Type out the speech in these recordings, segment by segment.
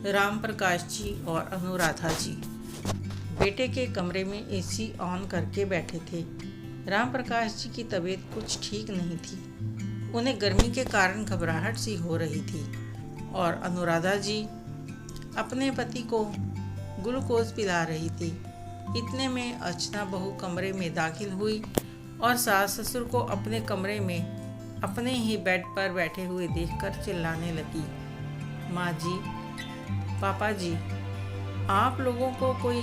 राम प्रकाश जी और अनुराधा जी बेटे के कमरे में एसी ऑन करके बैठे थे। राम प्रकाश जी की तबीयत कुछ ठीक नहीं थी। उन्हें गर्मी के कारण घबराहट सी हो रही थी और अनुराधा जी अपने पति को ग्लूकोज पिला रही थी। इतने में अर्चना बहू कमरे में दाखिल हुई और सास ससुर को अपने कमरे में अपने ही बेड पर बैठे हुए देखकर चिल्लाने लगी, माँ जी, पापा जी, आप लोगों को कोई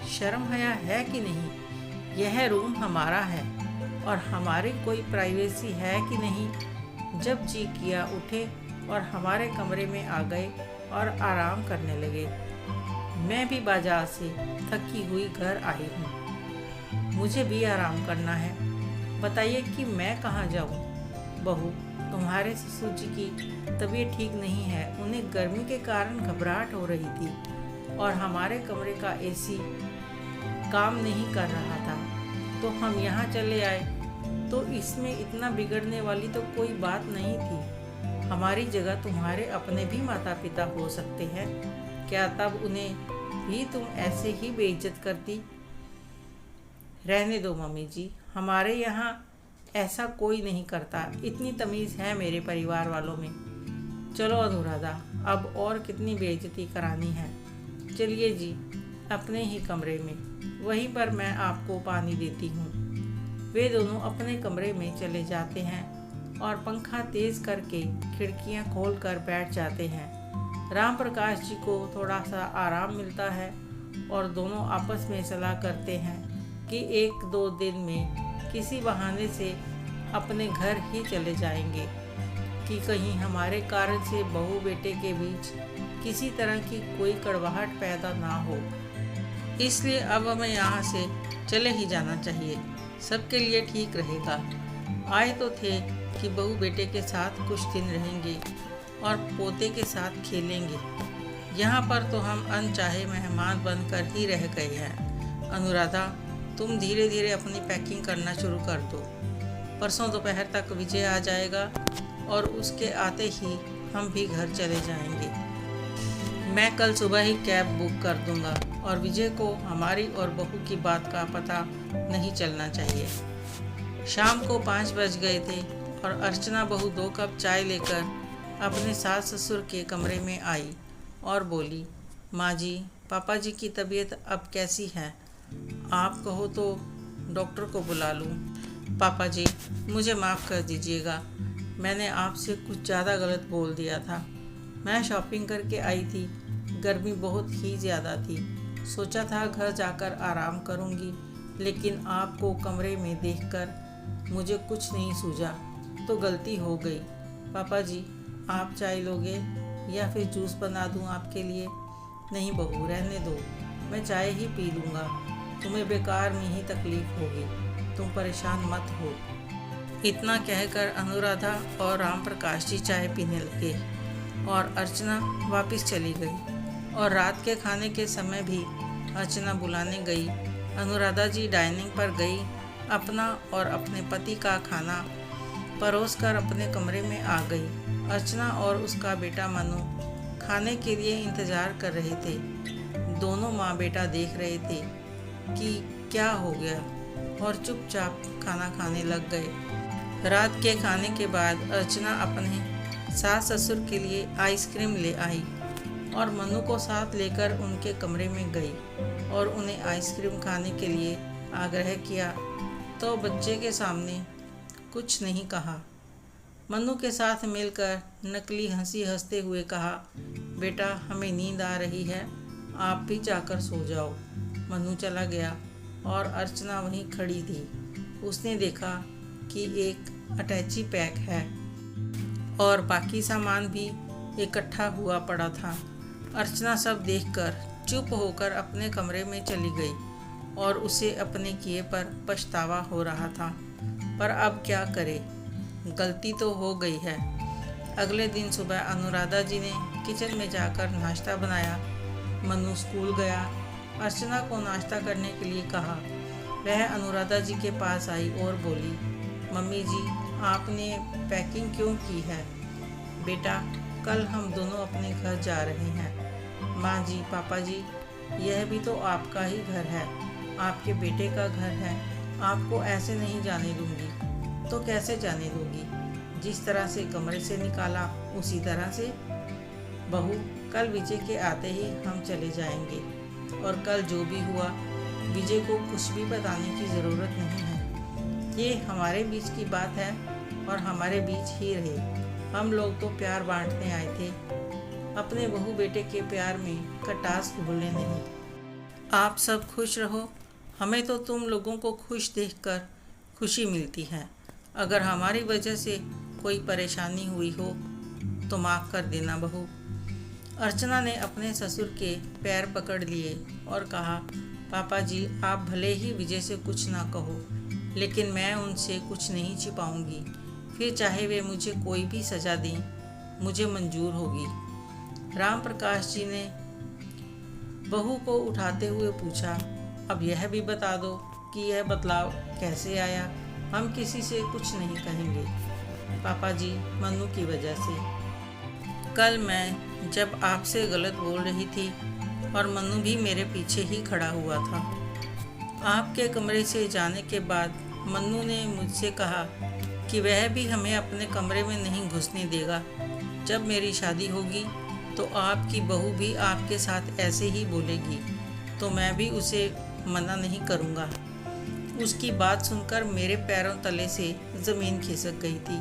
शर्म हया है कि नहीं? यह रूम हमारा है और हमारी कोई प्राइवेसी है कि नहीं? जब जी किया उठे और हमारे कमरे में आ गए और आराम करने लगे। मैं भी बाजार से थकी हुई घर आई हूँ, मुझे भी आराम करना है। बताइए कि मैं कहाँ जाऊँ? बहू, तुम्हारे ससुर जी की तबीयत ठीक नहीं है, उन्हें गर्मी के कारण घबराहट हो रही थी और हमारे कमरे का एसी काम नहीं कर रहा था, तो हम यहाँ चले आए। तो इसमें इतना बिगड़ने वाली तो कोई बात नहीं थी। हमारी जगह तुम्हारे अपने भी माता पिता हो सकते हैं, क्या तब उन्हें भी तुम ऐसे ही बेइज्जत करती? रहने दो मम्मी जी, हमारे यहाँ ऐसा कोई नहीं करता। इतनी तमीज़ है मेरे परिवार वालों में। चलो अनुराधा, अब और कितनी बेइज्जती करानी है। चलिए जी, अपने ही कमरे में, वहीं पर मैं आपको पानी देती हूँ। वे दोनों अपने कमरे में चले जाते हैं और पंखा तेज़ करके खिड़कियाँ खोलकर बैठ जाते हैं। राम प्रकाश जी को थोड़ा सा आराम मिलता है और दोनों आपस में सलाह करते हैं कि 1-2 दिन में किसी बहाने से अपने घर ही चले जाएंगे कि कहीं हमारे कारण से बहू बेटे के बीच किसी तरह की कोई कड़वाहट पैदा ना हो। इसलिए अब हमें यहाँ से चले ही जाना चाहिए, सबके लिए ठीक रहेगा। आए तो थे कि बहू बेटे के साथ कुछ दिन रहेंगे और पोते के साथ खेलेंगे। यहाँ पर तो हम अनचाहे मेहमान बनकर ही रह गए हैं। अनुराधा, तुम धीरे धीरे अपनी पैकिंग करना शुरू कर दो। परसों दोपहर तक विजय आ जाएगा और उसके आते ही हम भी घर चले जाएंगे। मैं कल सुबह ही कैब बुक कर दूंगा और विजय को हमारी और बहू की बात का पता नहीं चलना चाहिए। शाम को 5 बज गए थे और अर्चना बहू 2 कप चाय लेकर अपने सास ससुर के कमरे में आई और बोली, माँ जी, पापा जी की तबीयत अब कैसी है? आप कहो तो डॉक्टर को बुला लूँ। पापा जी, मुझे माफ़ कर दीजिएगा, मैंने आपसे कुछ ज़्यादा गलत बोल दिया था। मैं शॉपिंग करके आई थी, गर्मी बहुत ही ज़्यादा थी। सोचा था घर जाकर आराम करूँगी, लेकिन आपको कमरे में देखकर मुझे कुछ नहीं सूझा, तो गलती हो गई। पापा जी, आप चाय लोगे या फिर जूस बना दूँ आपके लिए? नहीं बहू, रहने दो, मैं चाय ही पी लूँगा। तुम्हें बेकार में ही तकलीफ होगी, तुम परेशान मत हो। इतना कहकर अनुराधा और राम प्रकाश जी चाय पीने लगे और अर्चना वापस चली गई। और रात के खाने के समय भी अर्चना बुलाने गई। अनुराधा जी डाइनिंग पर गई, अपना और अपने पति का खाना परोसकर अपने कमरे में आ गई। अर्चना और उसका बेटा मनु खाने के लिए इंतज़ार कर रहे थे। दोनों माँ बेटा देख रहे थे कि क्या हो गया और चुपचाप खाना खाने लग गए। रात के खाने के बाद अर्चना अपने सास ससुर के लिए आइसक्रीम ले आई और मनु को साथ लेकर उनके कमरे में गई और उन्हें आइसक्रीम खाने के लिए आग्रह किया, तो बच्चे के सामने कुछ नहीं कहा। मनु के साथ मिलकर नकली हंसी हंसते हुए कहा, बेटा, हमें नींद आ रही है, आप भी जाकर सो जाओ। मनु चला गया और अर्चना वहीं खड़ी थी। उसने देखा कि एक अटैची पैक है और बाकी सामान भी इकट्ठा हुआ पड़ा था। अर्चना सब देखकर चुप होकर अपने कमरे में चली गई और उसे अपने किए पर पछतावा हो रहा था। पर अब क्या करे, गलती तो हो गई है। अगले दिन सुबह अनुराधा जी ने किचन में जाकर नाश्ता बनाया। मनु स्कूल गया। अर्चना को नाश्ता करने के लिए कहा। वह अनुराधा जी के पास आई और बोली, मम्मी जी, आपने पैकिंग क्यों की है? बेटा, कल हम दोनों अपने घर जा रहे हैं। माँ जी, पापा जी, यह भी तो आपका ही घर है, आपके बेटे का घर है। आपको ऐसे नहीं जाने दूंगी। तो कैसे जाने दूंगी? जिस तरह से कमरे से निकाला उसी तरह से। बहू, कल विजय के आते ही हम चले जाएंगे, और कल जो भी हुआ विजय को कुछ भी बताने की ज़रूरत नहीं है। ये हमारे बीच की बात है और हमारे बीच ही रहे। हम लोग तो प्यार बांटने आए थे, अपने बहू बेटे के प्यार में खटास भूलने नहीं। आप सब खुश रहो। हमें तो तुम लोगों को खुश देखकर खुशी मिलती है। अगर हमारी वजह से कोई परेशानी हुई हो तो माफ़ कर देना बहू। अर्चना ने अपने ससुर के पैर पकड़ लिए और कहा, पापा जी, आप भले ही विजय से कुछ ना कहो, लेकिन मैं उनसे कुछ नहीं छिपाऊंगी। फिर चाहे वे मुझे कोई भी सज़ा दें, मुझे मंजूर होगी। राम प्रकाश जी ने बहू को उठाते हुए पूछा, अब यह भी बता दो कि यह बदलाव कैसे आया। हम किसी से कुछ नहीं कहेंगे पापा जी, मन्नू की वजह से। कल मैं जब आपसे गलत बोल रही थी और मन्नू भी मेरे पीछे ही खड़ा हुआ था। आपके कमरे से जाने के बाद मन्नू ने मुझसे कहा कि वह भी हमें अपने कमरे में नहीं घुसने देगा। जब मेरी शादी होगी तो आपकी बहू भी आपके साथ ऐसे ही बोलेगी, तो मैं भी उसे मना नहीं करूँगा। उसकी बात सुनकर मेरे पैरों तले से ज़मीन खिसक गई थी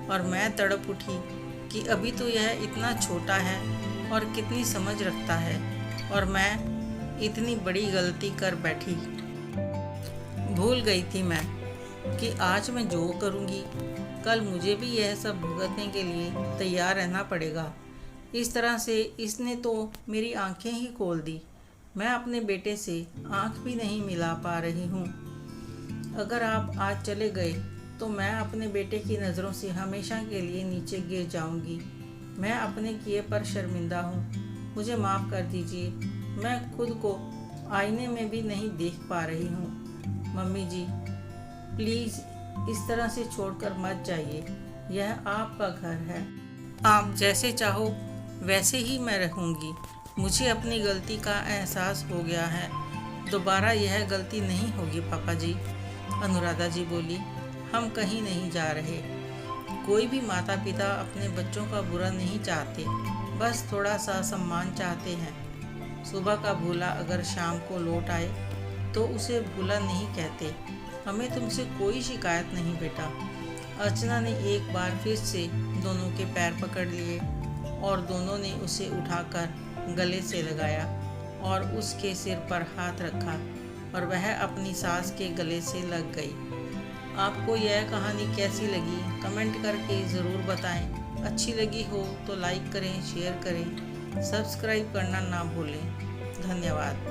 और मैं तड़प उठी कि अभी तो यह इतना छोटा है और कितनी समझ रखता है, और मैं इतनी बड़ी गलती कर बैठी। भूल गई थी मैं कि आज मैं जो करूँगी कल मुझे भी यह सब भुगतने के लिए तैयार रहना पड़ेगा। इस तरह से इसने तो मेरी आंखें ही खोल दी। मैं अपने बेटे से आंख भी नहीं मिला पा रही हूँ। अगर आप आज चले गए तो मैं अपने बेटे की नज़रों से हमेशा के लिए नीचे गिर जाऊँगी। मैं अपने किए पर शर्मिंदा हूँ। मुझे माफ़ कर दीजिए। मैं खुद को आईने में भी नहीं देख पा रही हूँ। मम्मी जी, प्लीज़ इस तरह से छोड़कर मत जाइए। यह आपका घर है। आप जैसे चाहो वैसे ही मैं रहूँगी। मुझे अपनी गलती का एहसास हो गया है। दोबारा यह गलती नहीं होगी पापा जी। अनुराधा जी बोली, हम कहीं नहीं जा रहे। कोई भी माता पिता अपने बच्चों का बुरा नहीं चाहते, बस थोड़ा सा सम्मान चाहते हैं। सुबह का भूला अगर शाम को लौट आए तो उसे भूला नहीं कहते। हमें तुमसे कोई शिकायत नहीं बेटा। अर्चना ने एक बार फिर से दोनों के पैर पकड़ लिए और दोनों ने उसे उठाकर गले से लगाया और उसके सिर पर हाथ रखा और वह अपनी सास के गले से लग गई। आपको यह कहानी कैसी लगी कमेंट करके ज़रूर बताएं। अच्छी लगी हो तो लाइक करें, शेयर करें, सब्सक्राइब करना ना भूलें। धन्यवाद।